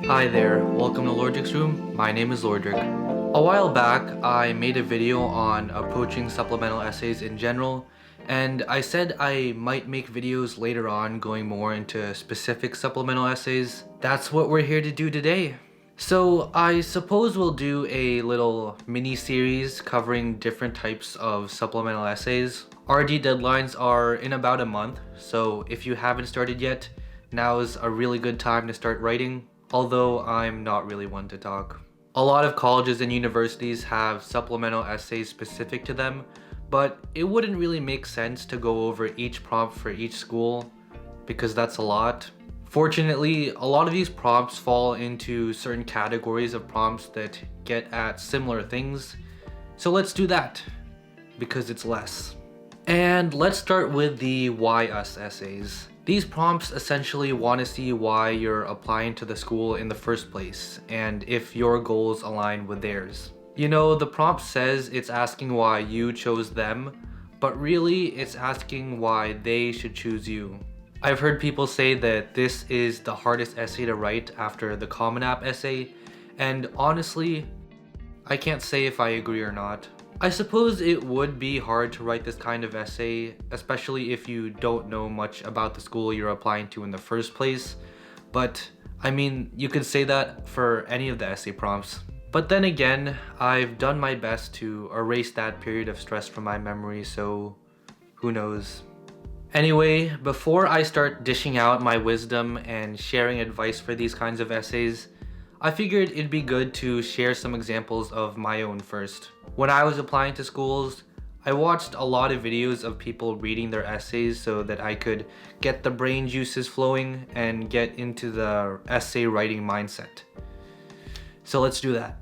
Hi there, welcome to Drick's room. My name is Drick. A while back, I made a video on approaching supplemental essays in general, and I said I might make videos later on going more into specific supplemental essays. That's what we're here to do today. So I suppose we'll do a little mini-series covering different types of supplemental essays. RD deadlines are in about a month, so if you haven't started yet, now is a really good time to start writing, although I'm not really one to talk. A lot of colleges and universities have supplemental essays specific to them, but it wouldn't really make sense to go over each prompt for each school because that's a lot. Fortunately, a lot of these prompts fall into certain categories of prompts that get at similar things. So let's do that, because it's less. And let's start with the why us essays. These prompts essentially want to see why you're applying to the school in the first place, and if your goals align with theirs. You know, the prompt says it's asking why you chose them, but really it's asking why they should choose you. I've heard people say that this is the hardest essay to write after the Common App essay, and honestly, I can't say if I agree or not. I suppose it would be hard to write this kind of essay, especially if you don't know much about the school you're applying to in the first place, but I mean, you could say that for any of the essay prompts. But then again, I've done my best to erase that period of stress from my memory, so who knows. Anyway, before I start dishing out my wisdom and sharing advice for these kinds of essays, I figured it'd be good to share some examples of my own first. When I was applying to schools, I watched a lot of videos of people reading their essays so that I could get the brain juices flowing and get into the essay writing mindset. So let's do that.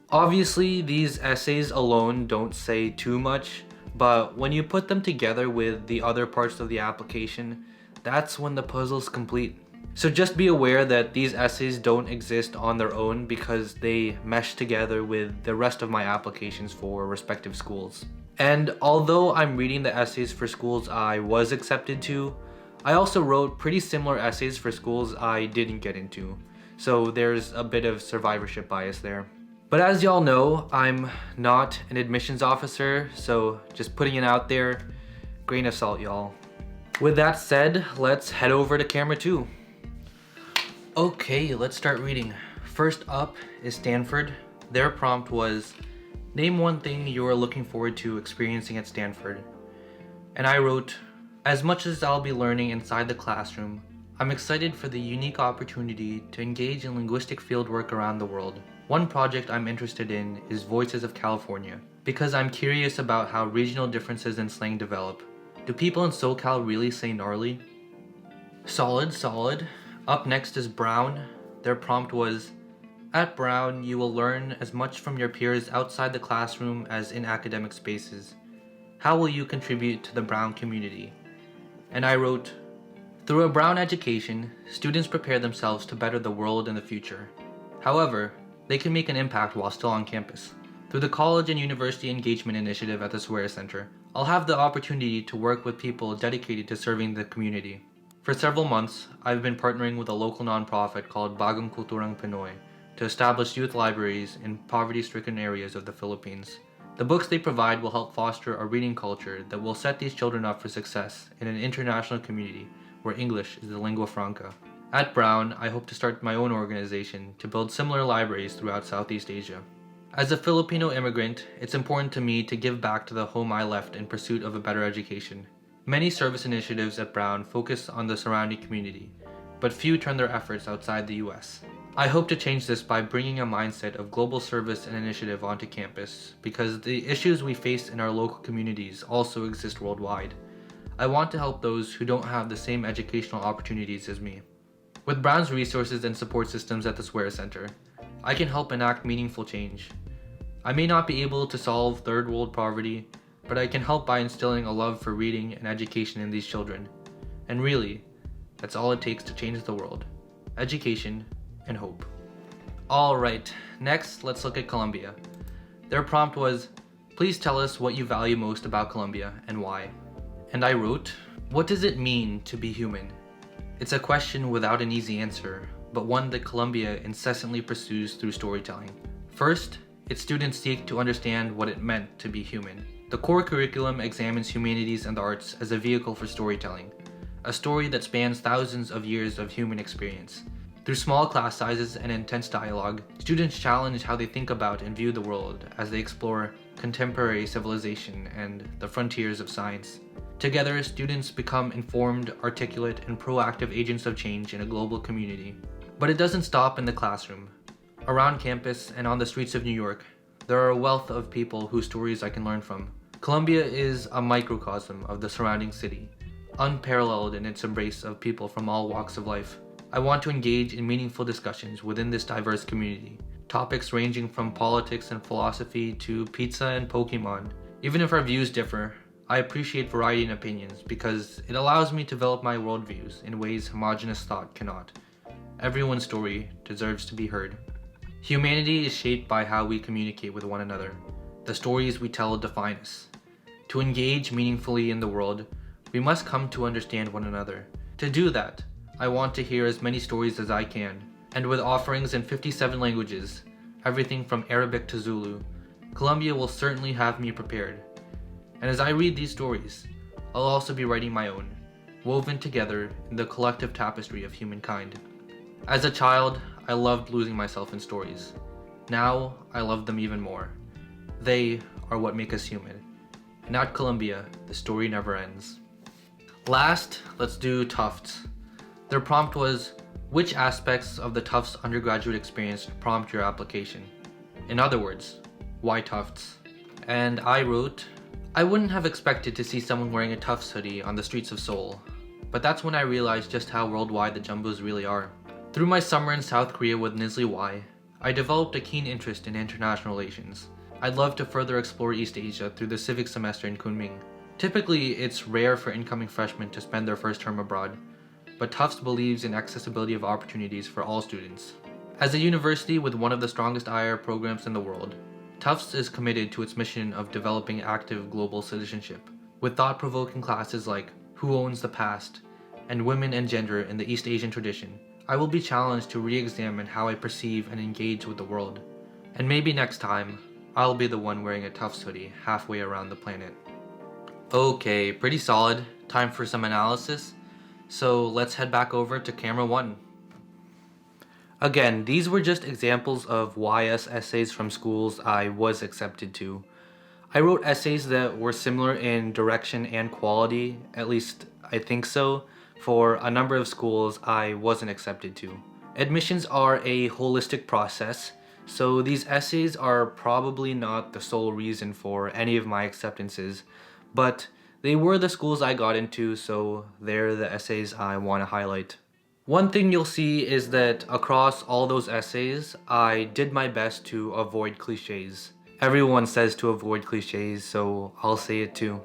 Obviously, these essays alone don't say too much, but when you put them together with the other parts of the application, that's when the puzzle's complete. So just be aware that these essays don't exist on their own because they mesh together with the rest of my applications for respective schools. And although I'm reading the essays for schools I was accepted to, I also wrote pretty similar essays for schools I didn't get into. So there's a bit of survivorship bias there. But as y'all know, I'm not an admissions officer, so just putting it out there, grain of salt, y'all. With that said, let's head over to camera 2. Okay, let's start reading. First up is Stanford. Their prompt was, name one thing you are looking forward to experiencing at Stanford. And I wrote, as much as I'll be learning inside the classroom, I'm excited for the unique opportunity to engage in linguistic fieldwork around the world. One project I'm interested in is Voices of California, because I'm curious about how regional differences in slang develop. Do people in SoCal really say gnarly? Solid. Up next is Brown. Their prompt was, at Brown, you will learn as much from your peers outside the classroom as in academic spaces. How will you contribute to the Brown community? And I wrote, through a Brown education, students prepare themselves to better the world in the future. However, they can make an impact while still on campus. Through the College and University Engagement Initiative at the Swear Center, I'll have the opportunity to work with people dedicated to serving the community. For several months, I've been partnering with a local nonprofit called Bagong Kulturang Pinoy to establish youth libraries in poverty-stricken areas of the Philippines. The books they provide will help foster a reading culture that will set these children up for success in an international community where English is the lingua franca. At Brown, I hope to start my own organization to build similar libraries throughout Southeast Asia. As a Filipino immigrant, it's important to me to give back to the home I left in pursuit of a better education. Many service initiatives at Brown focus on the surrounding community, but few turn their efforts outside the US. I hope to change this by bringing a mindset of global service and initiative onto campus, because the issues we face in our local communities also exist worldwide. I want to help those who don't have the same educational opportunities as me. With Brown's resources and support systems at the Swear Center, I can help enact meaningful change. I may not be able to solve third world poverty, but I can help by instilling a love for reading and education in these children. And really, that's all it takes to change the world. Education and hope. Alright, next let's look at Columbia. Their prompt was, please tell us what you value most about Columbia and why. And I wrote, what does it mean to be human? It's a question without an easy answer, but one that Columbia incessantly pursues through storytelling. First, its students seek to understand what it meant to be human. The core curriculum examines humanities and the arts as a vehicle for storytelling, a story that spans thousands of years of human experience. Through small class sizes and intense dialogue, students challenge how they think about and view the world as they explore contemporary civilization and the frontiers of science. Together, students become informed, articulate, and proactive agents of change in a global community. But it doesn't stop in the classroom. Around campus and on the streets of New York, there are a wealth of people whose stories I can learn from. Columbia is a microcosm of the surrounding city, unparalleled in its embrace of people from all walks of life. I want to engage in meaningful discussions within this diverse community, topics ranging from politics and philosophy to pizza and Pokemon. Even if our views differ, I appreciate variety in opinions because it allows me to develop my worldviews in ways homogeneous thought cannot. Everyone's story deserves to be heard. Humanity is shaped by how we communicate with one another. The stories we tell define us. To engage meaningfully in the world, we must come to understand one another. To do that, I want to hear as many stories as I can, and with offerings in 57 languages, everything from Arabic to Zulu, Columbia will certainly have me prepared. And as I read these stories, I'll also be writing my own, woven together in the collective tapestry of humankind. As a child, I loved losing myself in stories. Now, I love them even more. They are what make us human. And at Columbia, the story never ends. Last, let's do Tufts. Their prompt was, which aspects of the Tufts undergraduate experience prompt your application? In other words, why Tufts? And I wrote, I wouldn't have expected to see someone wearing a Tufts hoodie on the streets of Seoul, but that's when I realized just how worldwide the Jumbos really are. Through my summer in South Korea with FynestLyke, I developed a keen interest in international relations. I'd love to further explore East Asia through the civic semester in Kunming. Typically, it's rare for incoming freshmen to spend their first term abroad, but Tufts believes in accessibility of opportunities for all students. As a university with one of the strongest IR programs in the world, Tufts is committed to its mission of developing active global citizenship, with thought-provoking classes like Who Owns the Past and Women and Gender in the East Asian Tradition. I will be challenged to re-examine how I perceive and engage with the world. And maybe next time, I'll be the one wearing a Tufts hoodie halfway around the planet. Okay, pretty solid. Time for some analysis. So let's head back over to camera 1. Again, these were just examples of YS essays from schools I was accepted to. I wrote essays that were similar in direction and quality, at least I think so, for a number of schools I wasn't accepted to. Admissions are a holistic process, so these essays are probably not the sole reason for any of my acceptances, but they were the schools I got into, so they're the essays I want to highlight. One thing you'll see is that across all those essays, I did my best to avoid cliches. Everyone says to avoid cliches, so I'll say it too.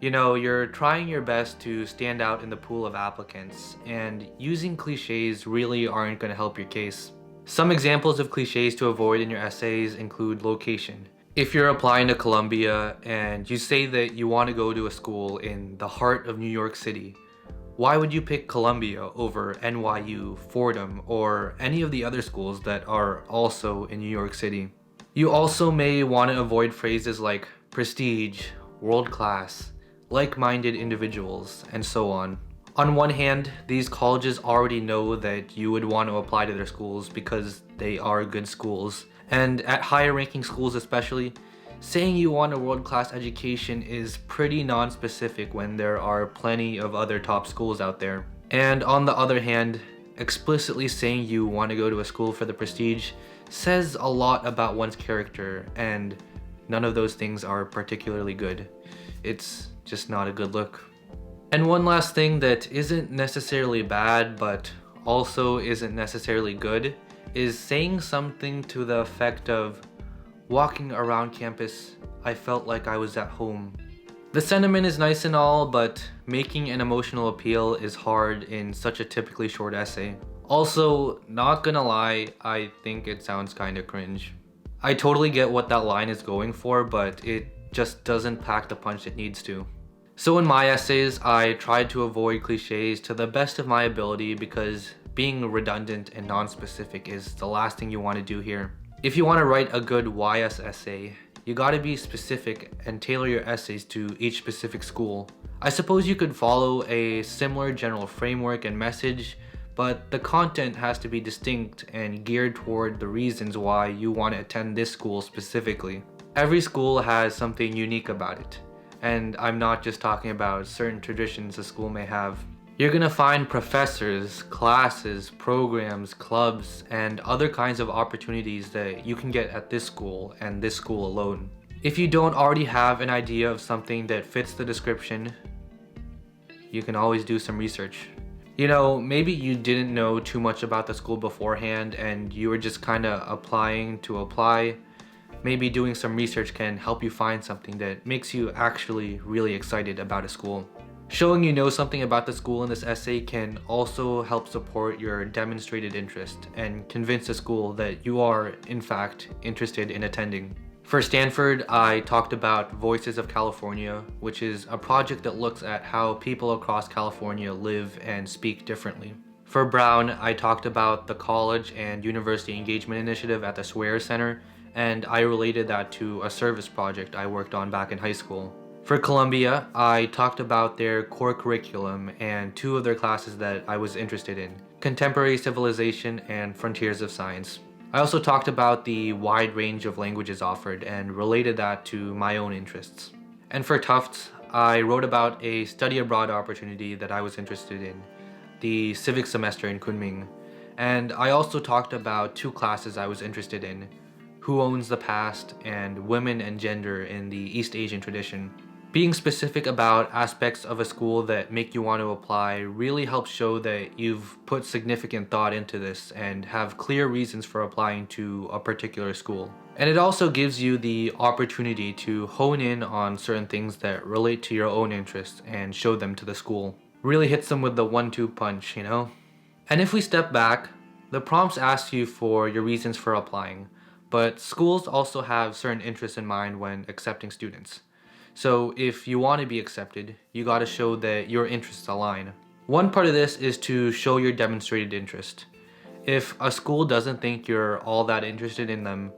You know, you're trying your best to stand out in the pool of applicants, and using cliches really aren't going to help your case. Some examples of cliches to avoid in your essays include location. If you're applying to Columbia and you say that you want to go to a school in the heart of New York City, why would you pick Columbia over NYU, Fordham, or any of the other schools that are also in New York City? You also may want to avoid phrases like prestige, world class, like-minded individuals, and so on. On one hand, these colleges already know that you would want to apply to their schools because they are good schools. And at higher ranking schools especially, saying you want a world-class education is pretty non-specific when there are plenty of other top schools out there. And on the other hand, explicitly saying you want to go to a school for the prestige says a lot about one's character, and none of those things are particularly good. It's just not a good look. And one last thing that isn't necessarily bad, but also isn't necessarily good, is saying something to the effect of, walking around campus, I felt like I was at home. The sentiment is nice and all, but making an emotional appeal is hard in such a typically short essay. Also, not gonna lie, I think it sounds kinda cringe. I totally get what that line is going for, but it just doesn't pack the punch it needs to. So in my essays, I tried to avoid cliches to the best of my ability because being redundant and non-specific is the last thing you want to do here. If you want to write a good YS essay, you gotta be specific and tailor your essays to each specific school. I suppose you could follow a similar general framework and message, but the content has to be distinct and geared toward the reasons why you want to attend this school specifically. Every school has something unique about it, and I'm not just talking about certain traditions a school may have. You're gonna find professors, classes, programs, clubs, and other kinds of opportunities that you can get at this school and this school alone. If you don't already have an idea of something that fits the description, you can always do some research. You know, maybe you didn't know too much about the school beforehand and you were just kinda applying to apply. Maybe doing some research can help you find something that makes you actually really excited about a school. Showing you know something about the school in this essay can also help support your demonstrated interest and convince the school that you are, in fact, interested in attending. For Stanford, I talked about Voices of California, which is a project that looks at how people across California live and speak differently. For Brown, I talked about the College and University Engagement Initiative at the Swear Center, and I related that to a service project I worked on back in high school. For Columbia, I talked about their core curriculum and two of their classes that I was interested in, Contemporary Civilization and Frontiers of Science. I also talked about the wide range of languages offered and related that to my own interests. And for Tufts, I wrote about a study abroad opportunity that I was interested in, the civic semester in Kunming. And I also talked about two classes I was interested in, Who Owns the Past and Women and Gender in the East Asian Tradition. Being specific about aspects of a school that make you want to apply really helps show that you've put significant thought into this and have clear reasons for applying to a particular school. And it also gives you the opportunity to hone in on certain things that relate to your own interests and show them to the school. Really hits them with the 1-2 punch, you know? And if we step back, the prompts ask you for your reasons for applying, but schools also have certain interests in mind when accepting students. So if you want to be accepted, you gotta show that your interests align. One part of this is to show your demonstrated interest. If a school doesn't think you're all that interested in them,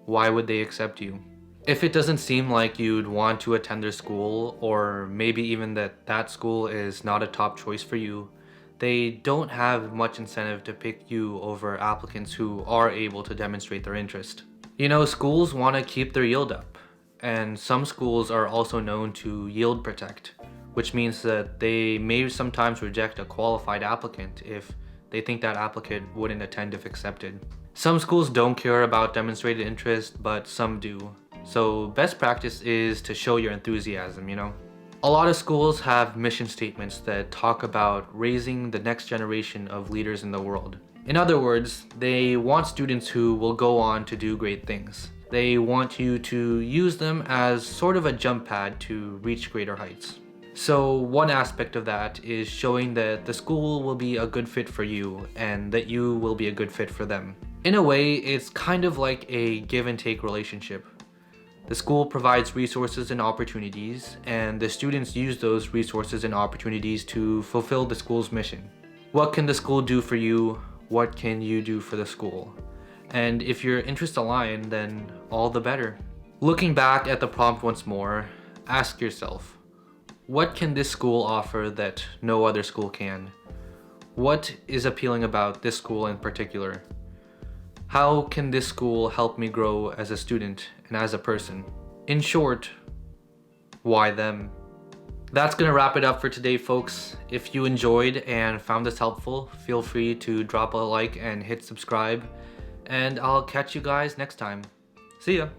why would they accept you? If it doesn't seem like you'd want to attend their school, or maybe even that school is not a top choice for you, they don't have much incentive to pick you over applicants who are able to demonstrate their interest. You know, schools want to keep their yield up. And some schools are also known to yield protect, which means that they may sometimes reject a qualified applicant if they think that applicant wouldn't attend if accepted. Some schools don't care about demonstrated interest, but some do. So best practice is to show your enthusiasm, you know? A lot of schools have mission statements that talk about raising the next generation of leaders in the world. In other words, they want students who will go on to do great things. They want you to use them as sort of a jump pad to reach greater heights. So one aspect of that is showing that the school will be a good fit for you and that you will be a good fit for them. In a way, it's kind of like a give and take relationship. The school provides resources and opportunities, and the students use those resources and opportunities to fulfill the school's mission. What can the school do for you? What can you do for the school? And if your interests align, then all the better. Looking back at the prompt once more, ask yourself, what can this school offer that no other school can? What is appealing about this school in particular? How can this school help me grow as a student and as a person? In short, why them? That's gonna wrap it up for today, folks. If you enjoyed and found this helpful, feel free to drop a like and hit subscribe. And I'll catch you guys next time. See ya!